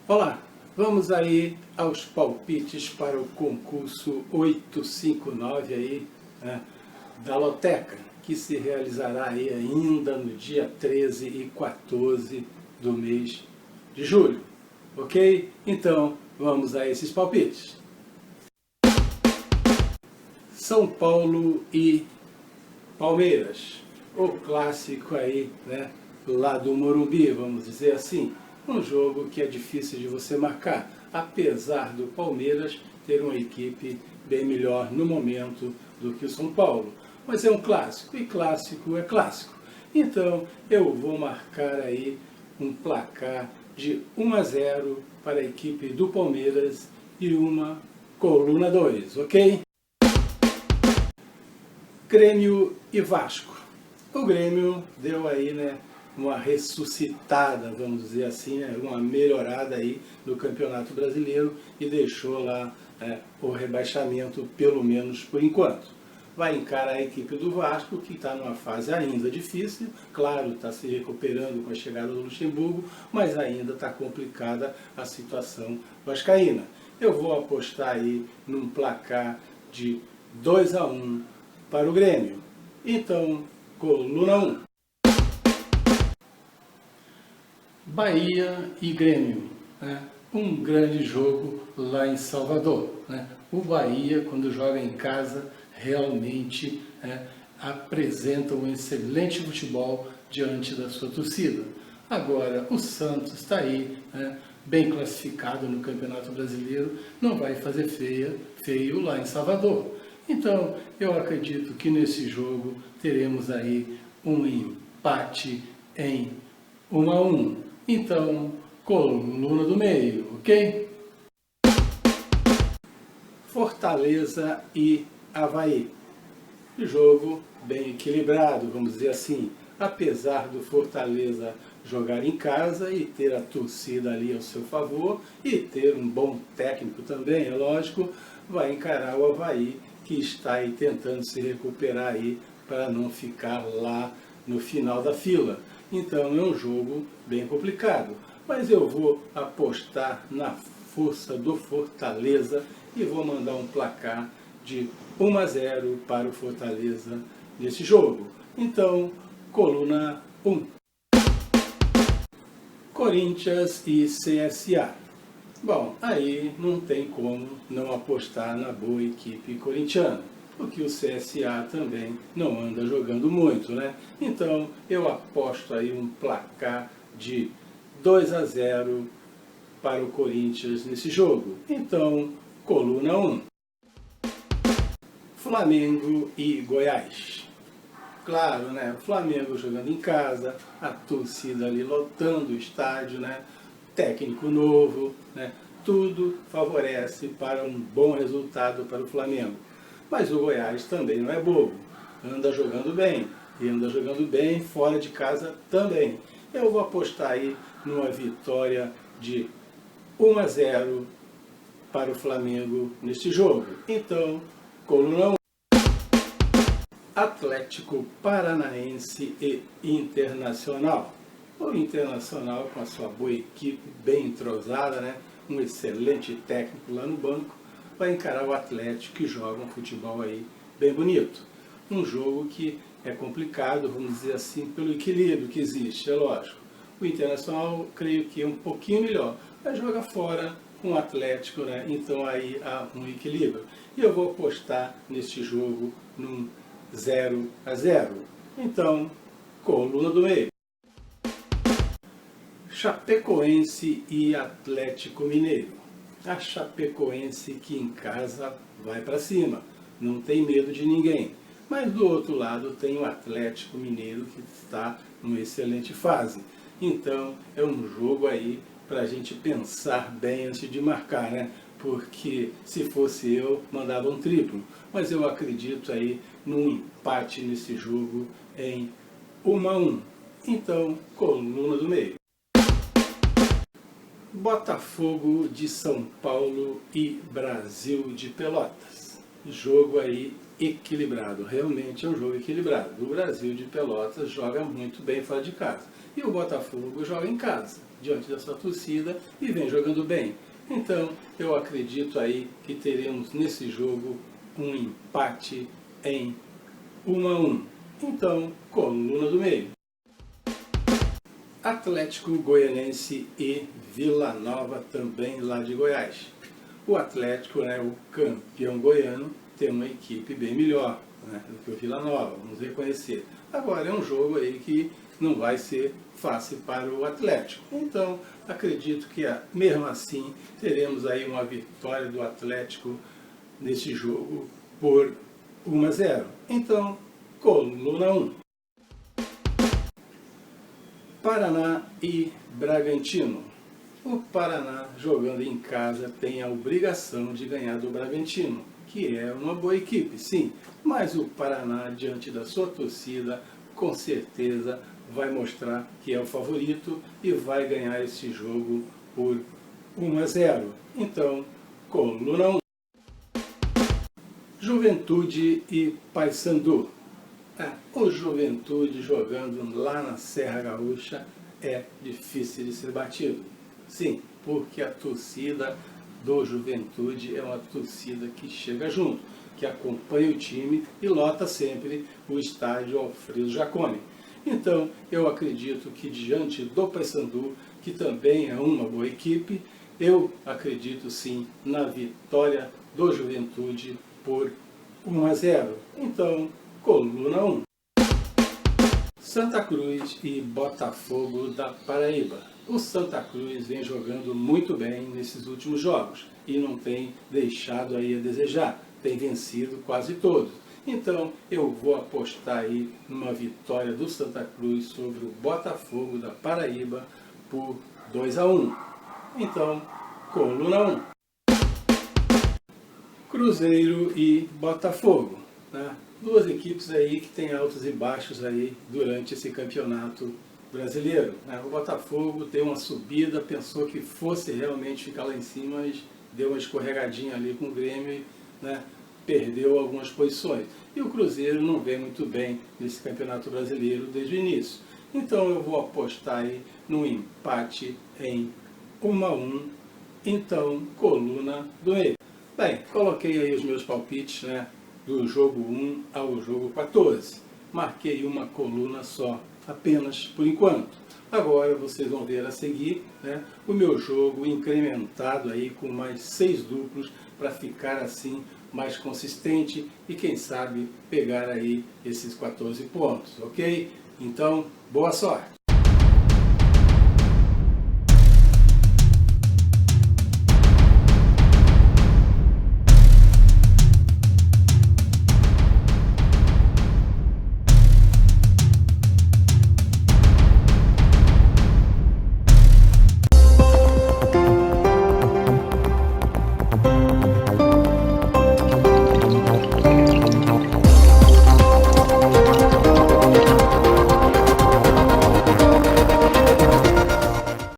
Olá, vamos aí aos palpites para o concurso 859 aí, né, da Loteca, que se realizará aí ainda no dia 13 e 14 do mês de julho, ok? Então, vamos a esses palpites. São Paulo e Palmeiras, o clássico aí, né, lá do Morumbi, vamos dizer assim. Um jogo que é difícil de você marcar, apesar do Palmeiras ter uma equipe bem melhor no momento do que o São Paulo. Mas é um clássico, e clássico é clássico. Então eu vou marcar aí um placar de 1-0 para a equipe do Palmeiras e uma coluna 2, ok? Grêmio e Vasco. O Grêmio deu aí, né, uma ressuscitada, vamos dizer assim, né, uma melhorada aí no Campeonato Brasileiro e deixou lá o rebaixamento, pelo menos por enquanto. Vai encarar a equipe do Vasco, que está numa fase ainda difícil, claro, está se recuperando com a chegada do Luxemburgo, mas ainda está complicada a situação vascaína. Eu vou apostar aí num placar de 2-1 para o Grêmio. Então, coluna 1. Bahia e Grêmio, né? Um grande jogo lá em Salvador, né? O Bahia, quando joga em casa, realmente apresenta um excelente futebol diante da sua torcida. Agora, o Santos está aí, né, bem classificado no Campeonato Brasileiro, não vai fazer feio lá em Salvador. Então, eu acredito que nesse jogo teremos aí um empate em 1-1. Então, coluna do meio, ok? Fortaleza e Avaí. Jogo bem equilibrado, vamos dizer assim. Apesar do Fortaleza jogar em casa e ter a torcida ali ao seu favor e ter um bom técnico também, é lógico, vai encarar o Avaí, que está aí tentando se recuperar aí para não ficar lá no final da fila. Então é um jogo bem complicado, mas eu vou apostar na força do Fortaleza e vou mandar um placar de 1-0 para o Fortaleza nesse jogo. Então, coluna 1. Corinthians e CSA. Bom, aí não tem como não apostar na boa equipe corintiana, porque o CSA também não anda jogando muito, né? Então eu aposto aí um placar de 2-0 para o Corinthians nesse jogo. Então, coluna 1. Flamengo e Goiás. Claro, né? O Flamengo jogando em casa, a torcida ali lotando o estádio, né? Técnico novo, né? Tudo favorece para um bom resultado para o Flamengo. Mas o Goiás também não é bobo, anda jogando bem, e anda jogando bem fora de casa também. Eu vou apostar aí numa vitória de 1-0 para o Flamengo neste jogo. Então, coluna 1. Atlético Paranaense e Internacional. O Internacional, com a sua boa equipe, bem entrosada, né? Um excelente técnico lá no banco, vai encarar o Atlético, que joga um futebol aí bem bonito. Um jogo que é complicado, vamos dizer assim, pelo equilíbrio que existe, é lógico. O Internacional, creio que é um pouquinho melhor, mas joga fora com o Atlético, né? Então aí há um equilíbrio. E eu vou apostar neste jogo num 0-0. Então, coluna do meio. Chapecoense e Atlético Mineiro. A Chapecoense, que em casa vai para cima, não tem medo de ninguém. Mas do outro lado tem o Atlético Mineiro, que está numa excelente fase. Então é um jogo aí para a gente pensar bem antes de marcar, né? Porque se fosse eu, mandava um triplo. Mas eu acredito aí num empate nesse jogo em 1-1. Então, coluna do meio. Botafogo de São Paulo e Brasil de Pelotas. jogo aí equilibrado, realmente é um jogo equilibrado. O Brasil de Pelotas joga muito bem fora de casa. E o Botafogo joga em casa, diante da sua torcida, e vem jogando bem. Então, eu acredito aí que teremos nesse jogo um empate em 1-1. Então, coluna do meio. Atlético Goianense e Vila Nova, também lá de Goiás. O Atlético, né, o campeão goiano, tem uma equipe bem melhor, né, do que o Vila Nova, vamos reconhecer. Agora é um jogo aí que não vai ser fácil para o Atlético. Então, acredito que mesmo assim teremos aí uma vitória do Atlético nesse jogo por 1-0. Então, coluna 1. Paraná e Bragantino. O Paraná, jogando em casa, tem a obrigação de ganhar do Bragantino, que é uma boa equipe, sim, mas o Paraná, diante da sua torcida, com certeza vai mostrar que é o favorito e vai ganhar esse jogo por 1-0. Então, coluna 1. Juventude e Paysandu. O Juventude jogando lá na Serra Gaúcha é difícil de ser batido. Sim, porque a torcida do Juventude é uma torcida que chega junto, que acompanha o time e lota sempre o estádio Alfredo Jaconi. Então, eu acredito que diante do Paysandu, que também é uma boa equipe, eu acredito sim na vitória do Juventude por 1-0. Então, coluna 1. Santa Cruz e Botafogo da Paraíba. O Santa Cruz vem jogando muito bem nesses últimos jogos e não tem deixado aí a desejar, tem vencido quase todos. Então eu vou apostar aí numa vitória do Santa Cruz sobre o Botafogo da Paraíba por 2-1. Então, coluna 1. Cruzeiro e Botafogo, né? Duas equipes aí que têm altos e baixos aí durante esse campeonato brasileiro, né? O Botafogo tem uma subida, pensou que fosse realmente ficar lá em cima, mas deu uma escorregadinha ali com o Grêmio e, né, perdeu algumas posições. E o Cruzeiro não vem muito bem nesse campeonato brasileiro desde o início. Então eu vou apostar aí num empate em 1-1. Então, coluna do meio. Bem, coloquei aí os meus palpites, né, do jogo 1 ao jogo 14. Marquei uma coluna só, apenas por enquanto. Agora vocês vão ver a seguir, né, o meu jogo incrementado aí com mais 6 duplos para ficar assim mais consistente e quem sabe pegar aí esses 14 pontos, ok? Então, boa sorte!